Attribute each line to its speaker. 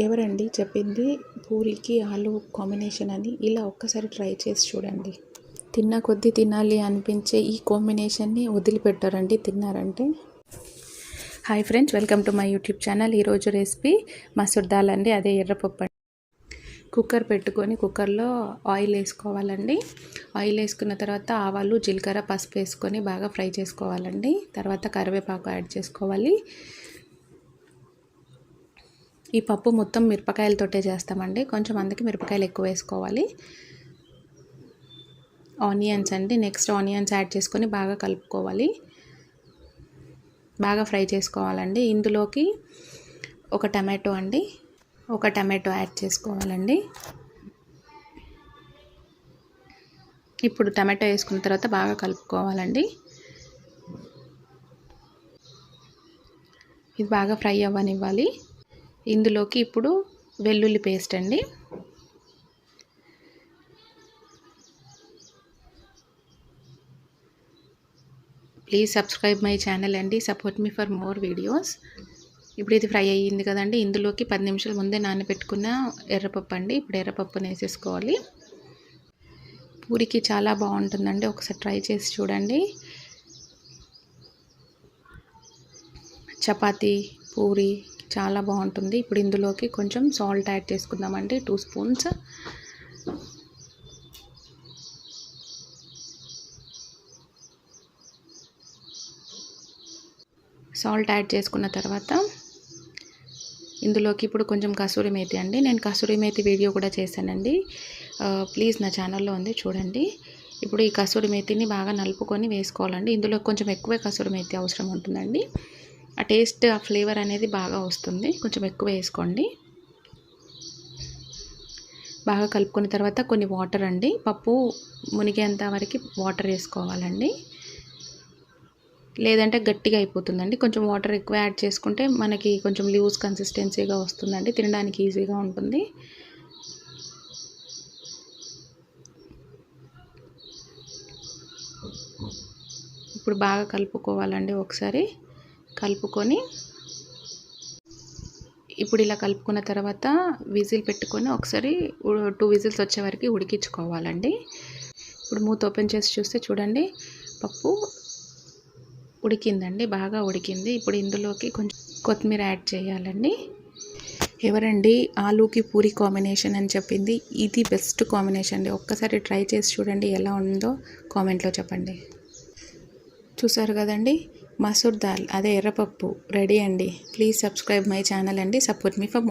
Speaker 1: ఎవరండి చెప్పింది పూరికి ఆలు కాంబినేషన్ అని? ఇలా ఒక్కసారి ట్రై చేసి చూడండి. తిన్న కొద్దీ తినాలి అనిపించే ఈ కాంబినేషన్ని వదిలిపెట్టారండి తిన్నారంటే. Hi friends, welcome to my YouTube channel. ఈరోజు రెసిపీ మసూర్ దాల్ అండి, అదే ఎర్రపప్పు అండి. కుక్కర్ పెట్టుకొని కుక్కర్లో ఆయిల్ వేసుకోవాలండి. ఆయిల్ వేసుకున్న తర్వాత ఆవాలు, జీలకర్ర, పసుపు వేసుకొని బాగా ఫ్రై చేసుకోవాలండి. తర్వాత కరివేపాకు యాడ్ చేసుకోవాలి. ఈ పప్పు మొత్తం మిరపకాయలతోటే చేస్తామండి, కొంచెం అందుకే మిరపకాయలు ఎక్కువ వేసుకోవాలి. ఆనియన్స్ అండి, నెక్స్ట్ ఆనియన్స్ యాడ్ చేసుకొని బాగా కలుపుకోవాలి, బాగా ఫ్రై చేసుకోవాలండి. ఇందులోకి ఒక టమాటో అండి, ఒక టమాటో యాడ్ చేసుకోవాలండి. ఇప్పుడు టమాటో వేసుకున్న తర్వాత బాగా కలుపుకోవాలండి. ఇది బాగా ఫ్రై అవ్వనివ్వాలి. ఇందులోకి ఇప్పుడు వెల్లుల్లి పేస్ట్ అండి, ప్లీజ్ సబ్స్క్రైబ్ మై ఛానల్ అండి, support me for more videos. ఇప్పుడు ఇది ఫ్రై అయ్యింది కదండి, ఇందులోకి 10 నిమిషాల ముందే నానబెట్టుకున్న ఎర్రపప్పు అండి. ఇప్పుడు ఎర్రపప్పుని వేసేసుకోవాలి. పూరికి చాలా బాగుంటుందండి, ఒకసారి ట్రై చేసి చూడండి. చపాతీ, పూరి చాలా బాగుంటుంది. ఇప్పుడు ఇందులోకి కొంచెం సాల్ట్ యాడ్ చేసుకుందామండి, 2 స్పూన్స్. సాల్ట్ యాడ్ చేసుకున్న తర్వాత ఇందులోకి ఇప్పుడు కొంచెం కసూరి మేతి అండి. నేను కసూరి మేతి వీడియో కూడా చేశానండి, ప్లీజ్ నా ఛానల్లో ఉంది, చూడండి. ఇప్పుడు ఈ కసూరి మేతిని బాగా నలుపుకొని వేసుకోవాలండి. ఇందులో కొంచెం ఎక్కువే కసూరి మేతి అవసరం ఉంటుందండి. ఆ టేస్ట్, ఆ ఫ్లేవర్ అనేది బాగా వస్తుంది, కొంచెం ఎక్కువ వేసుకోండి. బాగా కలుపుకున్న తర్వాత కొన్ని వాటర్ అండి, పప్పు మునిగేంత వరకు వాటర్ వేసుకోవాలండి, లేదంటే గట్టిగా అయిపోతుందండి. కొంచెం వాటర్ ఎక్కువ యాడ్ చేసుకుంటే మనకి కొంచెం లూజ్ కన్సిస్టెన్సీగా వస్తుందండి, తినడానికి ఈజీగా ఉంటుంది. ఇప్పుడు బాగా కలుపుకోవాలండి, ఒకసారి కలుపుకొని ఇప్పుడు ఇలా కలుపుకున్న తర్వాత విజిల్ పెట్టుకొని ఒకసారి 2 విజిల్స్ వచ్చే వరకు ఉడికించుకోవాలండి. ఇప్పుడు మూత ఓపెన్ చేసి చూస్తే చూడండి, పప్పు ఉడికిందండి, బాగా ఉడికింది. ఇప్పుడు ఇందులోకి కొంచెం కొత్తిమీర యాడ్ చేయాలండి. ఎవరండి ఆలూకి పూరి కాంబినేషన్ అని చెప్పింది? ఇది బెస్ట్ కాంబినేషన్ అండి, ఒక్కసారి ట్రై చేసి చూడండి, ఎలా ఉందో కామెంట్లో చెప్పండి. చూసారు కదండి, మసూర్ దాల్ అదే ఎర్రపప్పు రెడీ అండి. ప్లీజ్ సబ్స్క్రైబ్ మై ఛానల్ అండి, సపోర్ట్ మీ ఫర్